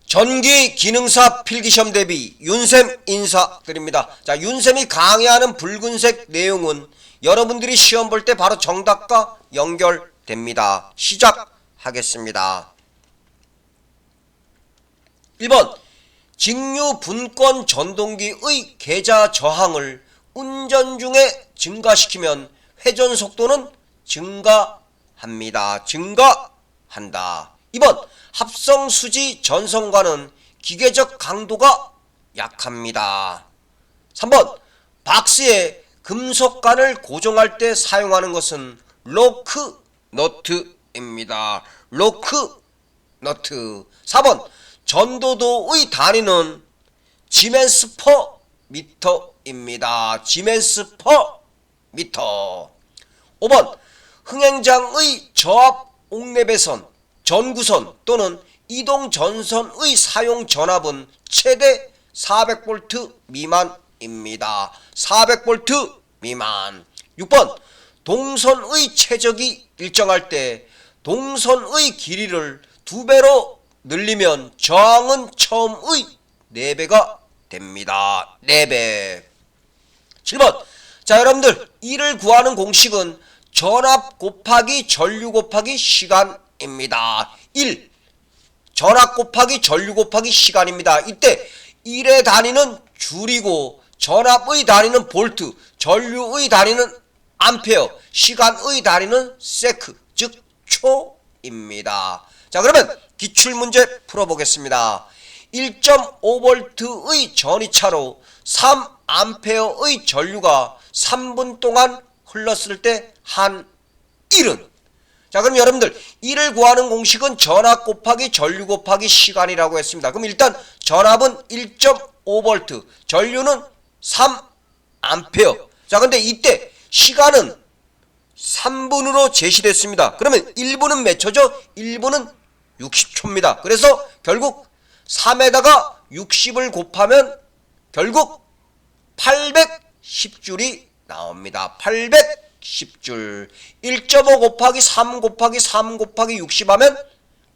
전기 기능사 필기시험 대비 윤쌤 인사드립니다. 자, 윤쌤이 강의하는 붉은색 내용은 여러분들이 시험 볼 때 바로 정답과 연결됩니다. 시작하겠습니다. 1번 직류분권 전동기의 계좌 저항을 운전 중에 증가시키면 회전 속도는 증가합니다. 증가한다. 2번 합성수지 전선과는 기계적 강도가 약합니다. 3번 박스에 금속관을 고정할 때 사용하는 것은 로크 너트입니다. 로크 너트. 4번 전도도의 단위는 지멘스 퍼 미터입니다. 지멘스 퍼 미터. 5번 흥행장의 저압 옥내배선 전구선 또는 이동전선의 사용 전압은 최대 400V 미만입니다. 400V 미만. 6번 동선의 최적이 일정할 때 동선의 길이를 2배로 늘리면 저항은 처음의 4배가 됩니다. 4배. 7번 자, 여러분들 이를 구하는 공식은 전압 곱하기 전류 곱하기 시간입니다. 1. 전압 곱하기 전류 곱하기 시간입니다. 이때 1의 단위는 줄이고 전압의 단위는 볼트, 전류의 단위는 암페어, 시간의 단위는 세크, 즉 초입니다. 자, 그러면 기출문제 풀어보겠습니다. 1.5V의 전이차로 3A의 전류가 3분 동안 흘렀을 때 한 1은. 자, 그럼 여러분들 이를 구하는 공식은 전압 곱하기 전류 곱하기 시간이라고 했습니다. 그럼 일단 전압은 1.5V, 전류는 3A. 자, 근데 이때 시간은 3분으로 제시됐습니다. 그러면 1분은 몇 초죠? 1분은 60초입니다. 그래서 결국 3에다가 60을 곱하면 결국 810줄이 나옵니다. 810줄. 1.5 곱하기 3 곱하기 3 곱하기 60 하면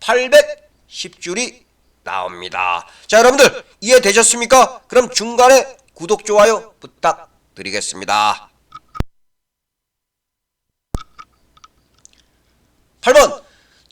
810줄이 나옵니다. 자, 여러분들 이해되셨습니까? 그럼 중간에 구독, 좋아요 부탁드리겠습니다. 8번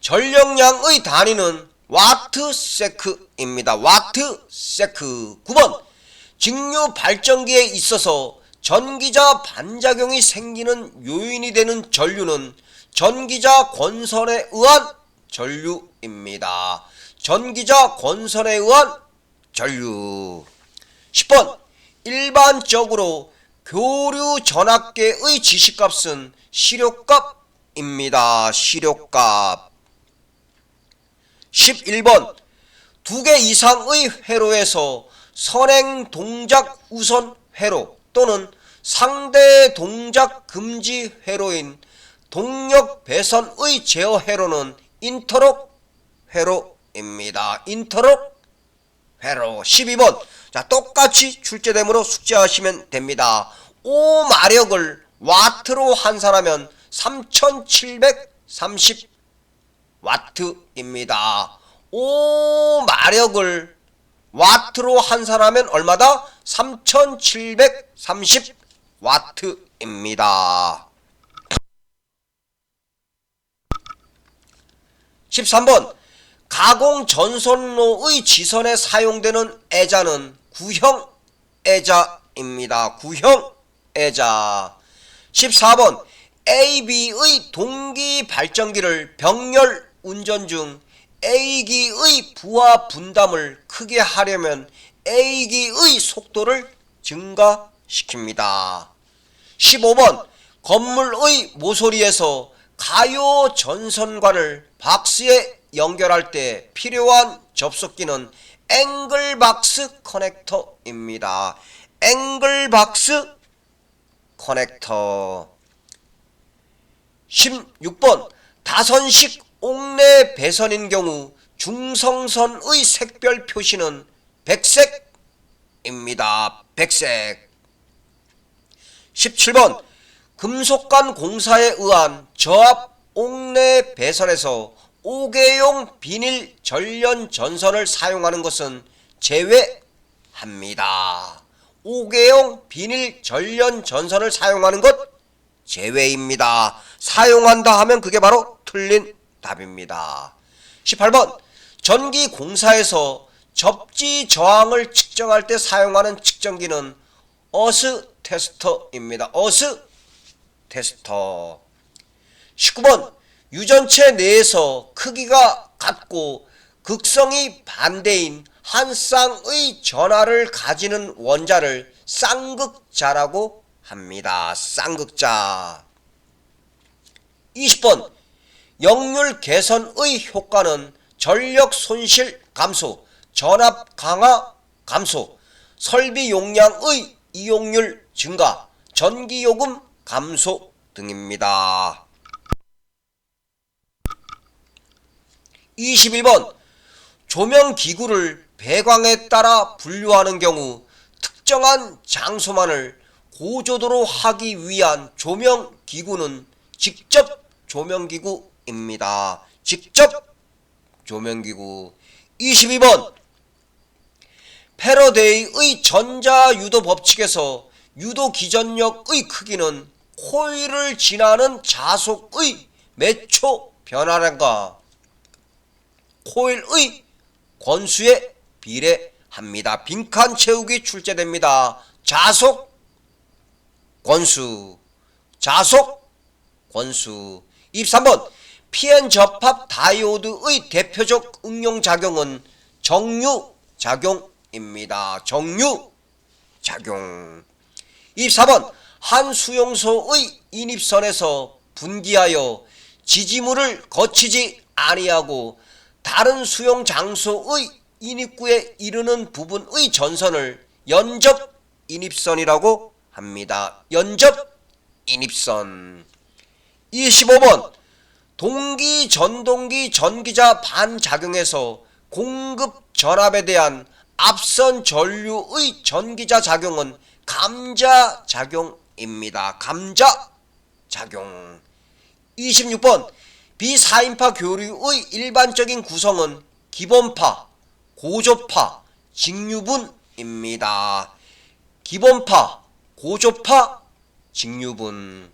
전력량의 단위는 와트세크입니다. 와트세크. 9번 직류 발전기에 있어서 전기자 반작용이 생기는 요인이 되는 전류는 전기자 권선에 의한 전류입니다. 전기자 권선에 의한 전류. 10번 일반적으로 교류 전압계의 지시값은 시료값입니다. 시료값. 11번 2개 이상의 회로에서 선행 동작 우선 회로 또는 상대 동작 금지 회로인 동력 배선의 제어 회로는 인터록 회로입니다. 인터록 회로. 12번 자, 똑같이 출제되므로 숙제하시면 됩니다. 5마력을 와트로 환산하면 3730와트입니다. 5마력을 와트로 환산하면 얼마다? 3730와트입니다. 13번 가공 전선로의 지선에 사용되는 애자는 구형 애자입니다. 구형 애자. 14번 AB의 동기 발전기를 병렬 운전 중 A기의 부하 분담을 크게 하려면 A기의 속도를 증가시킵니다. 15번 건물의 모서리에서 가요 전선관을 박스에 연결할 때 필요한 접속기는 앵글박스 커넥터입니다. 앵글박스 커넥터. 16번 다선식 옥내 배선인 경우 중성선의 색별 표시는 백색입니다. 백색. 17번 금속관 공사에 의한 저압 옥내 배선에서 5개용 비닐 전련 전선을 사용하는 것은 제외합니다. 5개용 비닐 전련 전선을 사용하는 것 제외입니다. 사용한다 하면 그게 바로 틀린 답입니다. 18번 전기공사에서 접지 저항을 측정할 때 사용하는 측정기는 어스 테스터입니다. 어스 테스터. 19번 유전체 내에서 크기가 같고 극성이 반대인 한 쌍의 전하를 가지는 원자를 쌍극자라고 합니다. 쌍극자. 20번 역률 개선의 효과는 전력 손실 감소, 전압 강화 감소, 설비 용량의 이용률 증가, 전기요금 감소 등입니다. 21번 조명기구를 배광에 따라 분류하는 경우 특정한 장소만을 고조도로 하기 위한 조명기구는 직접 조명기구입니다. 직접 조명기구. 22번 패러데이의 전자유도 법칙에서 유도 기전력의 크기는 코일을 지나는 자속의 몇 초 변화량과 코일의 권수에 비례합니다. 빈칸 채우기 출제됩니다. 자속 권수, 자속 권수. 23번 PN 접합 다이오드의 대표적 응용작용은 정류작용입니다. 정류작용. 24번 한 수용소의 인입선에서 분기하여 지지물을 거치지 아니하고 다른 수용 장소의 인입구에 이르는 부분의 전선을 연접 인입선이라고 합니다. 연접 인입선. 25번 동기 전동기 전기자 반작용에서 공급 전압에 대한 앞선 전류의 전기자 작용은 감자작용입니다. 감자작용. 26번 비사인파 교류의 일반적인 구성은 기본파, 고조파, 직류분입니다. 기본파, 고조파, 직류분.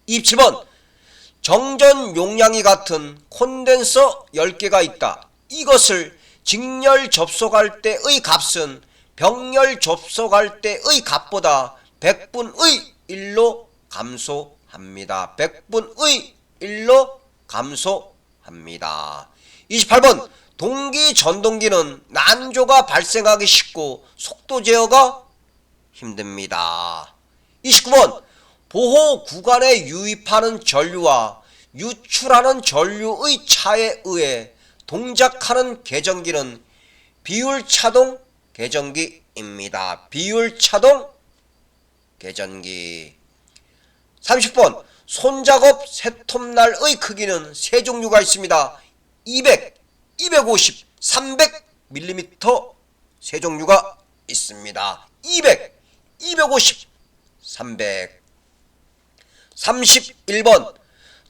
27번 정전 용량이 같은 콘덴서 10개가 있다. 이것을 직렬 접속할 때의 값은 병렬 접속할 때의 값보다 100분의 1로 감소합니다. 100분의 1로 감소합니다. 28번 동기 전동기는 난조가 발생하기 쉽고 속도 제어가 힘듭니다. 29번 보호 구간에 유입하는 전류와 유출하는 전류의 차에 의해 동작하는 계정기는 비율차동 계정기입니다. 비율차동 계정기. 30번 손작업 세톱날의 크기는 세 종류가 있습니다. 200, 250, 300mm 세 종류가 있습니다. 200, 250, 300. 31번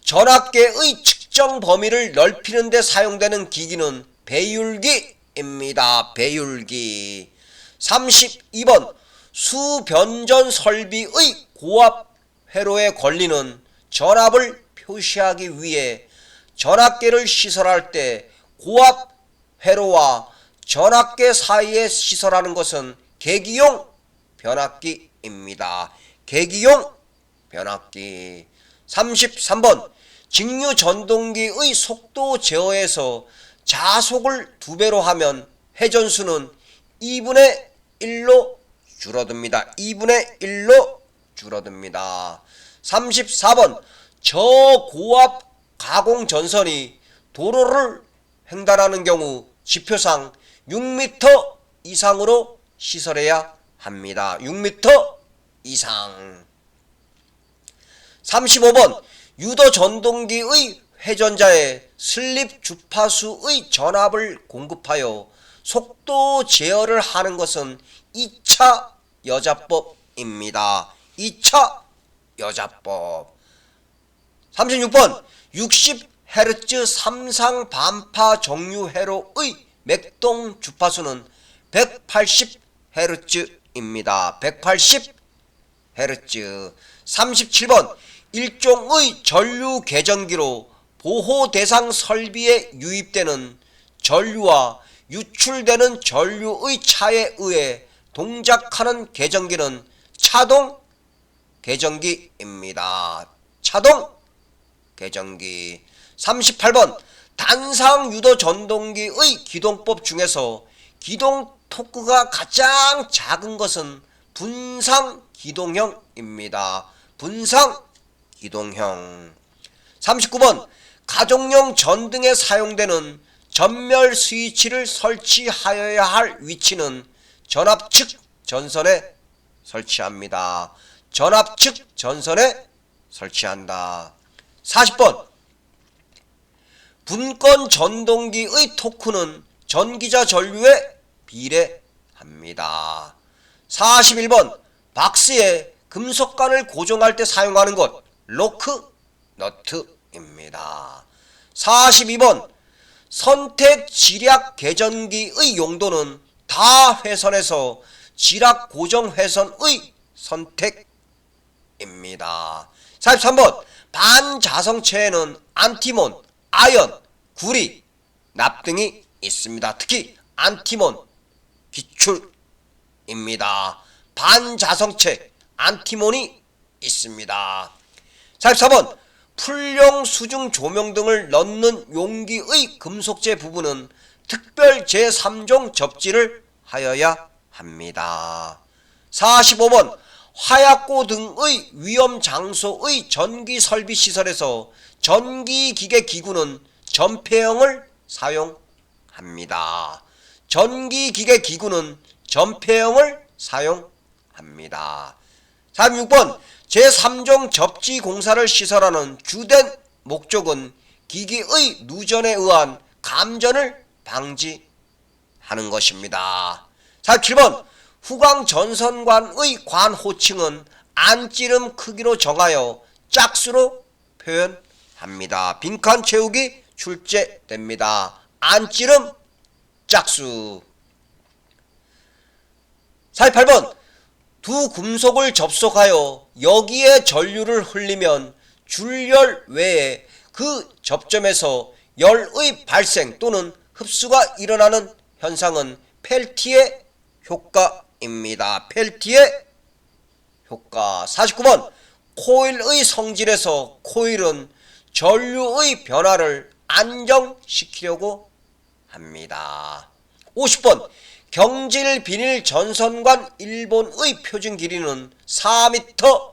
전압계의 측정 범위를 넓히는 데 사용되는 기기는 배율기입니다. 배율기. 32번 수변전 설비의 고압 회로에 걸리는 전압을 표시하기 위해 전압계를 시설할 때 고압 회로와 전압계 사이에 시설하는 것은 계기용 변압기입니다. 계기용 변압기. 33번 직류 전동기의 속도 제어에서 자속을 2배로 하면 회전수는 2분의 1로 줄어듭니다. 2분의 1로 줄어듭니다. 34번 저고압 가공전선이 도로를 횡단하는 경우 지표상 6m 이상으로 시설해야 합니다. 6m 이상. 35번 유도 전동기의 회전자에 슬립 주파수의 전압을 공급하여 속도 제어를 하는 것은 2차 여자법입니다. 2차 여자법. 36번 60 헤르츠 삼상 반파 종류 회로의 맥동 주파수는 180Hz입니다. 180Hz. 37번 일종의 전류 계전기로 보호 대상 설비에 유입되는 전류와 유출되는 전류의 차에 의해 동작하는 계전기는 차동 계전기입니다. 차동 계전기. 38번 단상 유도 전동기의 기동법 중에서 기동 토크가 가장 작은 것은 분상 기동형입니다. 분상 기동형. 39번 가정용 전등에 사용되는 전멸 스위치를 설치하여야 할 위치는 전압측 전선에 설치합니다. 전압측 전선에 설치한다. 40번 분권 전동기의 토크는 전기자 전류에 비례합니다. 41번 박스에 금속관을 고정할 때 사용하는 것 로크 너트입니다. 42번 선택 지략 계전기의 용도는 다 회선에서 지략 고정 회선의 선택입니다. 43번 반자성체에는 안티몬, 아연, 구리, 납 등이 있습니다. 특히 안티몬 기출입니다. 반자성체 안티몬이 있습니다. 44번 풀용 수중 조명 등을 넣는 용기의 금속재 부분은 특별 제3종 접지를 하여야 합니다. 45번 화약고 등의 위험 장소의 전기 설비 시설에서 전기기계 기구는 전폐형을 사용합니다. 전기기계 기구는 전폐형을 사용합니다. 46번 제3종 접지 공사를 시설하는 주된 목적은 기기의 누전에 의한 감전을 방지하는 것입니다. 47번 후광 전선관의 관 호칭은 안찌름 크기로 정하여 짝수로 표현합니다. 빈칸 채우기 출제됩니다. 안찌름 짝수. 48번 두 금속을 접속하여 여기에 전류를 흘리면 줄열 외에 그 접점에서 열의 발생 또는 흡수가 일어나는 현상은 펠티의 효과입니다. 펠티의 효과. 49번 코일의 성질에서 코일은 전류의 변화를 안정시키려고 합니다. 50번 경질 비닐 전선관 일본의 표준 길이는 4m입니다.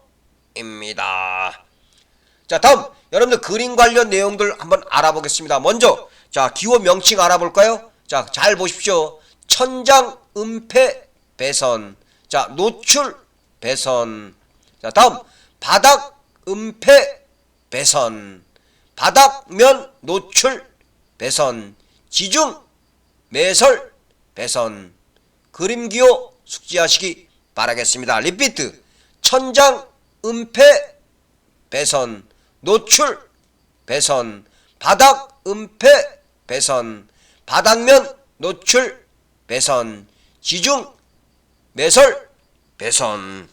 자, 다음 여러분들 그림 관련 내용들 한번 알아보겠습니다. 먼저 자, 기호 명칭 알아볼까요? 자, 잘 보십시오. 천장 음폐 배선. 자, 노출 배선. 자, 다음 바닥 음폐 배선. 바닥면 노출 배선. 지중 매설 배선. 그림 기호 숙지하시기 바라겠습니다. 리피트. 천장 음폐 배선. 노출 배선. 바닥 음폐 배선. 바닥면 노출 배선. 지중 매설 배선.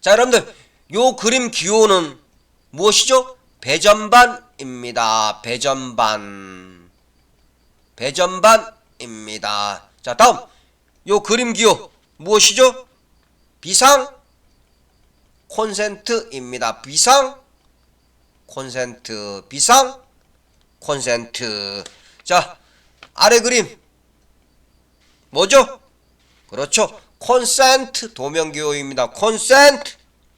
자, 여러분들 요 그림 기호는 무엇이죠? 배전반입니다. 배전반. 배전반입니다. 자, 다음 요 그림 기호 무엇이죠? 비상 콘센트입니다. 비상 콘센트. 비상 콘센트. 자, 아래 그림 뭐죠? 그렇죠. 콘센트 도면기호입니다. 콘센트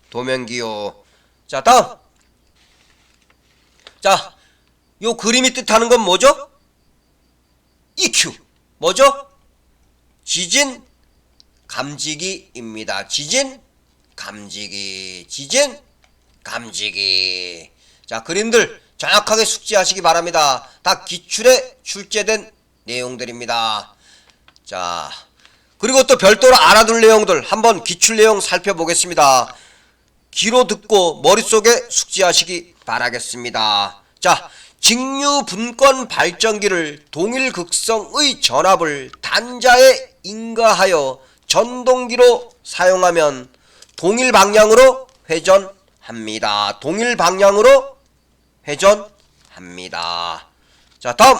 도면기호. 자, 다음. 자, 요 그림이 뜻하는 건 뭐죠? EQ. 뭐죠? 지진 감지기입니다. 지진 감지기. 지진 감지기. 자, 그림들 정확하게 숙지하시기 바랍니다. 다 기출에 출제된 내용들입니다. 자, 그리고 또 별도로 알아둘 내용들 한번 기출 내용 살펴보겠습니다. 귀로 듣고 머릿속에 숙지하시기 바라겠습니다. 자, 직류분권 발전기를 동일 극성의 전압을 단자에 인가하여 전동기로 사용하면 동일 방향으로 회전합니다. 동일 방향으로 회전합니다. 자, 다음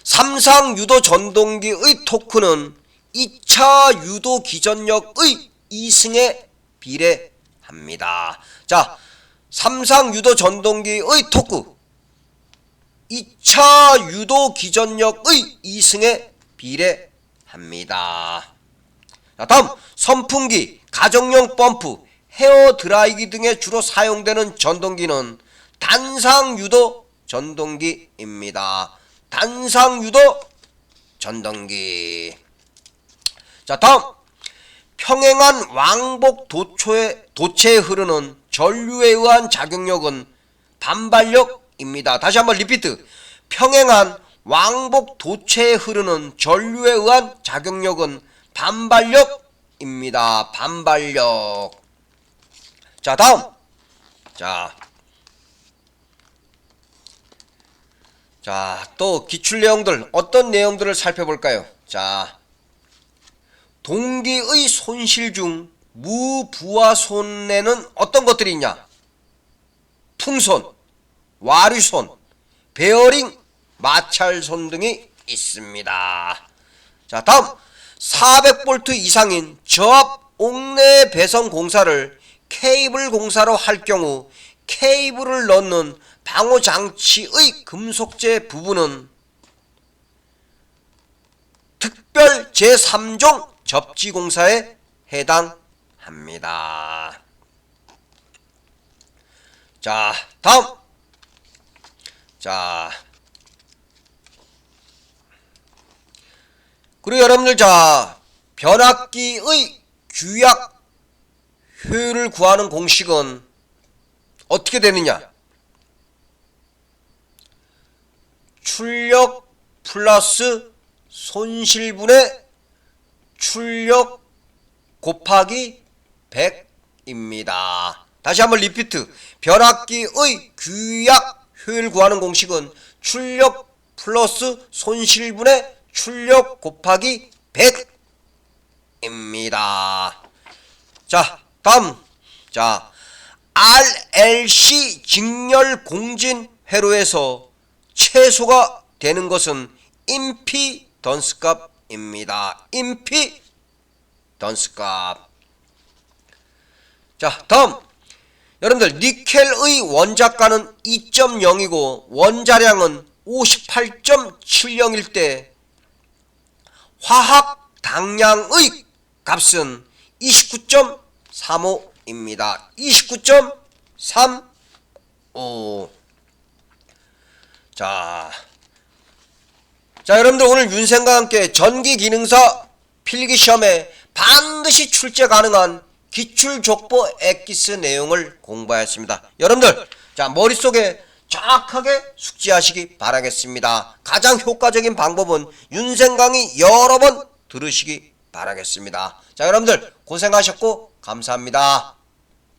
삼상 유도 전동기의 토크는 2차 유도 기전력의 2승에 비례합니다. 자, 삼상 유도 전동기의 토크 2차 유도 기전력의 2승에 비례합니다. 자, 다음 선풍기, 가정용 펌프, 헤어드라이기 등에 주로 사용되는 전동기는 단상유도 전동기입니다. 단상유도 전동기. 자, 다음 평행한 왕복 도체에 흐르는 전류에 의한 작용력은 반발력입니다. 다시 한번 리피트. 평행한 왕복 도체에 흐르는 전류에 의한 작용력은 반발력입니다. 반발력. 자, 다음. 자, 또 기출 내용들, 어떤 내용들을 살펴볼까요? 자, 동기의 손실 중 무부하손에는 어떤 것들이 있냐? 풍손, 와류손, 베어링, 마찰손 등이 있습니다. 자, 다음 400V 이상인 저압 옥내 배선 공사를 케이블 공사로 할 경우 케이블을 넣는 방호 장치의 금속재 부분은 특별 제3종 접지 공사에 해당합니다. 자, 다음. 자, 그리고 여러분들, 자, 변압기의 규약 효율을 구하는 공식은 어떻게 되느냐? 출력 플러스 손실분의 출력 곱하기 100입니다. 다시 한번 리피트. 변압기의 규약 효율 구하는 공식은 출력 플러스 손실분의 출력 곱하기 100입니다. 자, 다음. 자, RLC 직렬 공진 회로에서 최소가 되는 것은 임피던스 값입니다. 임피던스 값. 자, 다음. 여러분들, 니켈의 원자가는 2.0이고 원자량은 58.70일 때 화학 당량의 값은 29.35입니다. 29.35. 자, 여러분들 오늘 윤생과 함께 전기기능사 필기시험에 반드시 출제 가능한 기출족보 엑기스 내용을 공부하였습니다. 여러분들, 자, 머릿속에 정확하게 숙지하시기 바라겠습니다. 가장 효과적인 방법은 윤생 강의 여러 번 들으시기 바라겠습니다. 자, 여러분들 고생하셨고 감사합니다.